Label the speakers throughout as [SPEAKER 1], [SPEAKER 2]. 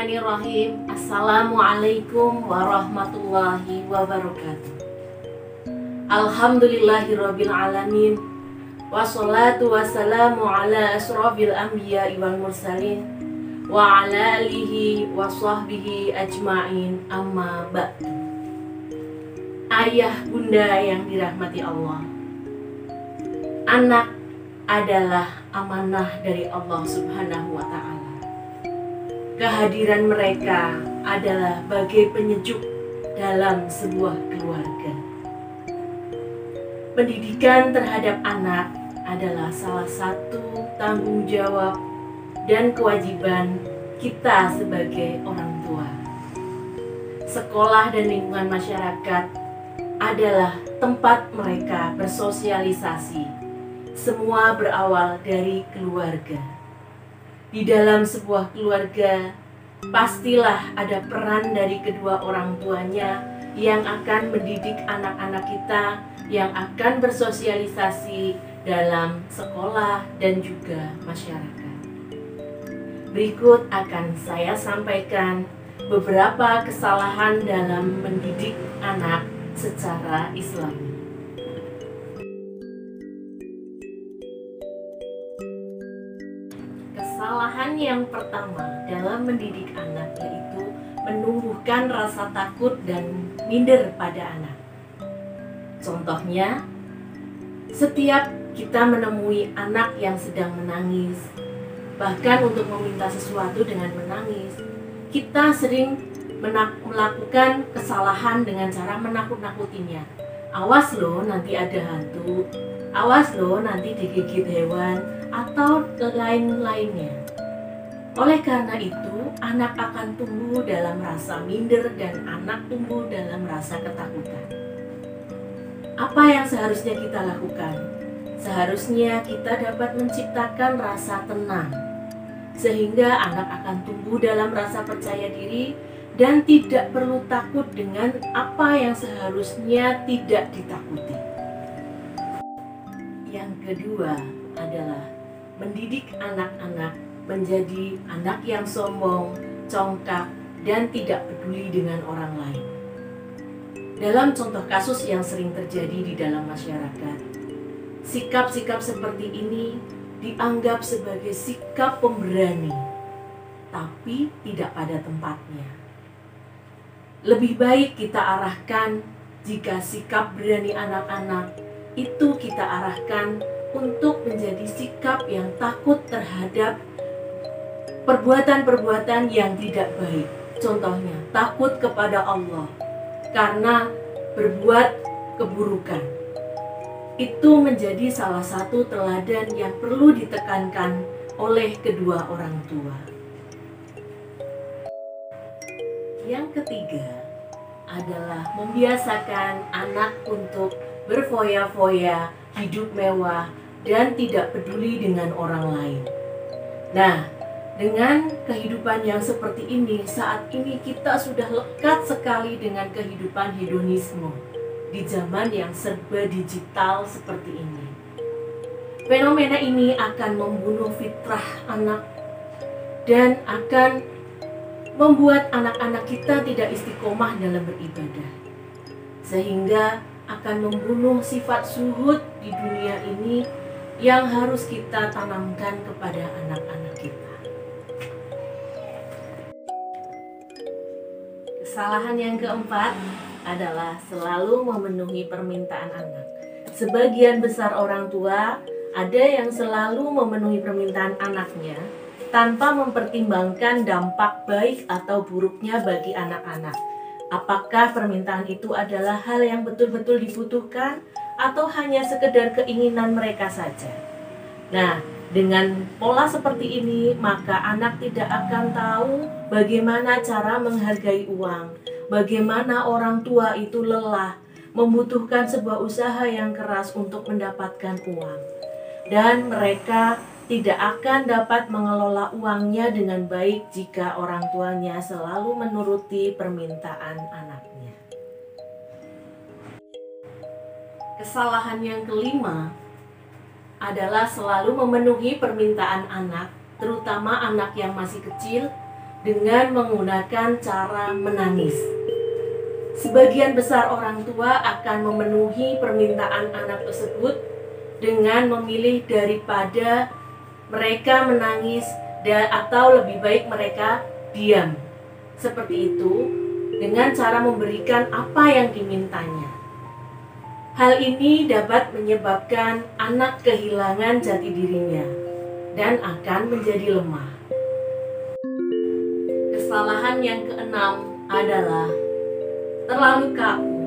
[SPEAKER 1] Bismillahirrahmanirrahim. Assalamualaikum warahmatullahi wabarakatuh. Alhamdulillahirabbil alamin. Wassalatu wassalamu ala asrofil anbiya'i wal mursalin wa ala alihi wa sahbihi ajma'in, amma ba'du. Ayah bunda yang dirahmati Allah, anak adalah amanah dari Allah Subhanahu wa ta'ala. Kehadiran mereka adalah bagai penyejuk dalam sebuah keluarga. Pendidikan terhadap anak adalah salah satu tanggung jawab dan kewajiban kita sebagai orang tua. Sekolah dan lingkungan masyarakat adalah tempat mereka bersosialisasi. Semua berawal dari keluarga. Di dalam sebuah keluarga, pastilah ada peran dari kedua orang tuanya yang akan mendidik anak-anak kita, yang akan bersosialisasi dalam sekolah dan juga masyarakat. Berikut akan saya sampaikan beberapa kesalahan dalam mendidik anak secara Islami. Kesalahan yang pertama dalam mendidik anak yaitu menumbuhkan rasa takut dan minder pada anak. Contohnya, setiap kita menemui anak yang sedang menangis, bahkan untuk meminta sesuatu dengan menangis, kita sering melakukan kesalahan dengan cara menakut-nakutinya. Awas loh, nanti ada hantu. Awas loh, nanti digigit hewan, atau lain-lainnya. Oleh karena itu, anak akan tumbuh dalam rasa minder dan anak tumbuh dalam rasa ketakutan. Apa yang seharusnya kita lakukan? Seharusnya kita dapat menciptakan rasa tenang, sehingga anak akan tumbuh dalam rasa percaya diri dan tidak perlu takut dengan apa yang seharusnya tidak ditakuti. Yang kedua adalah mendidik anak-anak menjadi anak yang sombong, congkak, dan tidak peduli dengan orang lain. Dalam contoh kasus yang sering terjadi di dalam masyarakat, sikap-sikap seperti ini dianggap sebagai sikap pemberani, tapi tidak pada tempatnya. Lebih baik kita arahkan jika sikap berani anak-anak itu kita arahkan untuk menjadi sikap yang takut terhadap perbuatan-perbuatan yang tidak baik. Contohnya, takut kepada Allah karena berbuat keburukan. Itu menjadi salah satu teladan yang perlu ditekankan oleh kedua orang tua. Yang ketiga adalah membiasakan anak untuk berfoya-foya, hidup mewah, dan tidak peduli dengan orang lain. Nah, dengan kehidupan yang seperti ini, saat ini kita sudah lekat sekali dengan kehidupan hedonisme di zaman yang serba digital seperti ini. Fenomena ini akan membunuh fitrah anak dan akan membuat anak-anak kita tidak istiqomah dalam beribadah, sehingga akan membunuh sifat zuhud di dunia ini yang harus kita tanamkan kepada anak-anak kita. Kesalahan yang keempat adalah selalu memenuhi permintaan anak. Sebagian besar orang tua ada yang selalu memenuhi permintaan anaknya tanpa mempertimbangkan dampak baik atau buruknya bagi anak-anak. Apakah permintaan itu adalah hal yang betul-betul dibutuhkan atau hanya sekedar keinginan mereka saja? Nah, dengan pola seperti ini, maka anak tidak akan tahu bagaimana cara menghargai uang, bagaimana orang tua itu lelah, membutuhkan sebuah usaha yang keras untuk mendapatkan uang. Dan mereka tidak akan dapat mengelola uangnya dengan baik jika orang tuanya selalu menuruti permintaan anaknya. Kesalahan yang kelima adalah selalu memenuhi permintaan anak, terutama anak yang masih kecil, dengan menggunakan cara menangis. Sebagian besar orang tua akan memenuhi permintaan anak tersebut dengan memilih daripada mereka menangis atau lebih baik mereka diam. Seperti itu dengan cara memberikan apa yang dimintanya. Hal ini dapat menyebabkan anak kehilangan jati dirinya dan akan menjadi lemah. Kesalahan yang keenam adalah terlalu kaku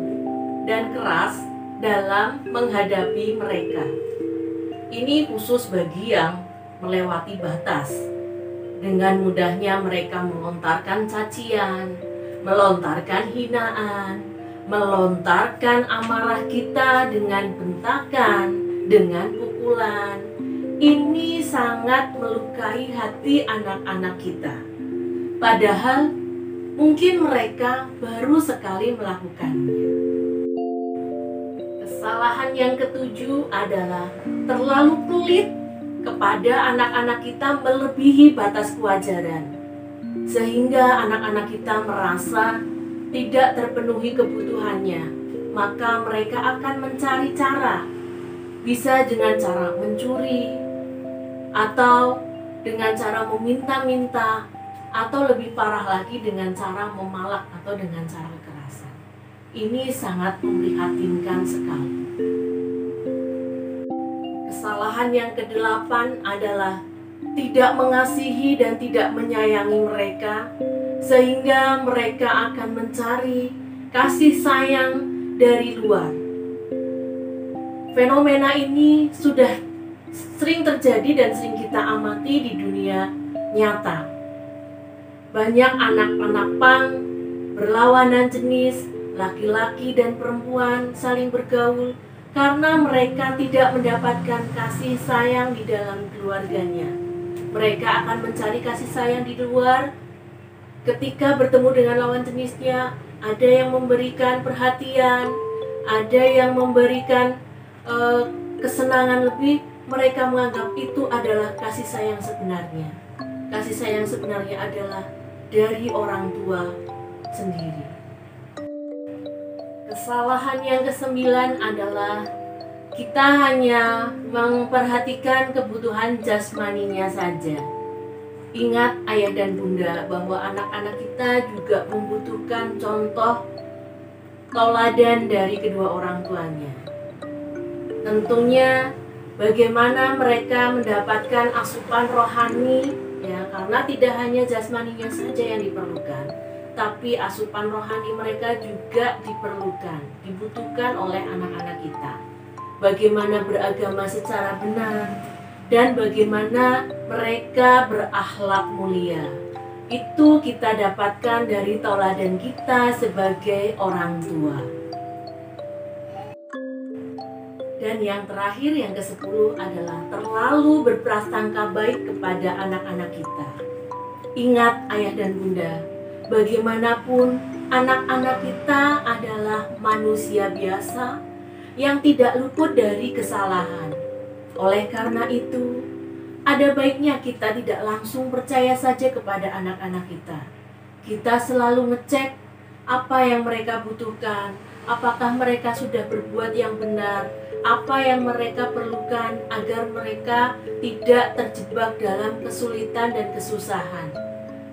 [SPEAKER 1] dan keras dalam menghadapi mereka. Ini khusus bagi yang melewati batas. Dengan mudahnya mereka melontarkan cacian, melontarkan hinaan, melontarkan amarah kita dengan bentakan, dengan pukulan. Ini sangat melukai hati anak-anak kita. Padahal mungkin mereka baru sekali melakukannya. Kesalahan yang ketujuh adalah terlalu pelit kepada anak-anak kita melebihi batas kewajaran, sehingga anak-anak kita merasa tidak terpenuhi kebutuhannya. Maka mereka akan mencari cara, bisa dengan cara mencuri, atau dengan cara meminta-minta, atau lebih parah lagi dengan cara memalak atau dengan cara kekerasan. Ini sangat memprihatinkan sekali. Kesalahan yang kedelapan adalah tidak mengasihi dan tidak menyayangi mereka, sehingga mereka akan mencari kasih sayang dari luar. Fenomena ini sudah sering terjadi dan sering kita amati di dunia nyata. Banyak anak-anak pang berlawanan jenis, laki-laki dan perempuan saling bergaul karena mereka tidak mendapatkan kasih sayang di dalam keluarganya. Mereka akan mencari kasih sayang di luar. Ketika bertemu dengan lawan jenisnya, ada yang memberikan perhatian, ada yang memberikan kesenangan lebih. Mereka menganggap itu adalah kasih sayang sebenarnya. Kasih sayang sebenarnya adalah dari orang tua sendiri. Kesalahan yang kesembilan adalah kita hanya memperhatikan kebutuhan jasmaninya saja. Ingat ayah dan bunda bahwa anak-anak kita juga membutuhkan contoh tauladan dari kedua orang tuanya. Tentunya bagaimana mereka mendapatkan asupan rohani, ya, karena tidak hanya jasmaninya saja yang diperlukan, tapi asupan rohani mereka juga dibutuhkan oleh anak-anak kita. Bagaimana beragama secara benar dan bagaimana mereka berakhlak mulia. Itu kita dapatkan dari tauladan kita sebagai orang tua. Dan yang terakhir, yang ke-10 adalah terlalu berprasangka baik kepada anak-anak kita. Ingat ayah dan bunda, bagaimanapun anak-anak kita adalah manusia biasa yang tidak luput dari kesalahan. Oleh karena itu, ada baiknya kita tidak langsung percaya saja kepada anak-anak kita. Kita selalu ngecek apa yang mereka butuhkan, apakah mereka sudah berbuat yang benar, apa yang mereka perlukan agar mereka tidak terjebak dalam kesulitan dan kesusahan.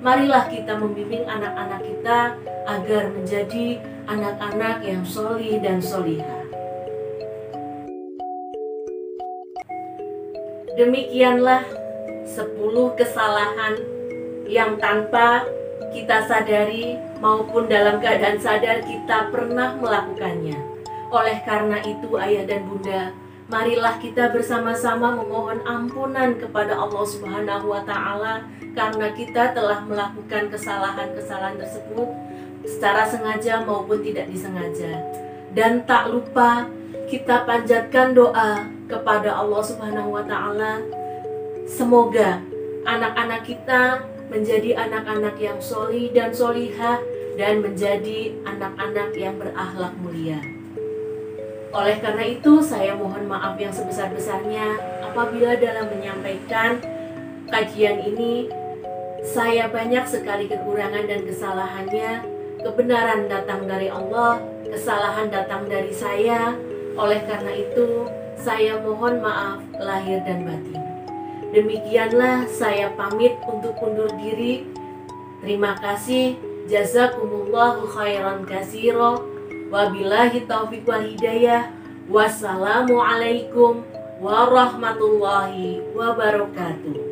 [SPEAKER 1] Marilah kita membimbing anak-anak kita agar menjadi anak-anak yang solih dan solihah. Demikianlah 10 kesalahan yang tanpa kita sadari maupun dalam keadaan sadar kita pernah melakukannya. Oleh karena itu ayah dan bunda, marilah kita bersama-sama memohon ampunan kepada Allah Subhanahu wa Ta'ala karena kita telah melakukan kesalahan-kesalahan tersebut secara sengaja maupun tidak disengaja. Dan tak lupa kita panjatkan doa kepada Allah Subhanahu wa Ta'ala, semoga anak-anak kita menjadi anak-anak yang solih dan solihah dan menjadi anak-anak yang berakhlak mulia. Oleh karena itu, saya mohon maaf yang sebesar-besarnya apabila dalam menyampaikan kajian ini Saya banyak sekali kekurangan dan kesalahannya. Kebenaran datang dari Allah, kesalahan datang dari saya. Oleh karena itu, saya mohon maaf lahir dan batin. Demikianlah saya pamit untuk undur diri. Terima kasih. Jazakumullahu khairan katsira. Wabillahi taufiq wal hidayah. Wassalamualaikum warahmatullahi wabarakatuh.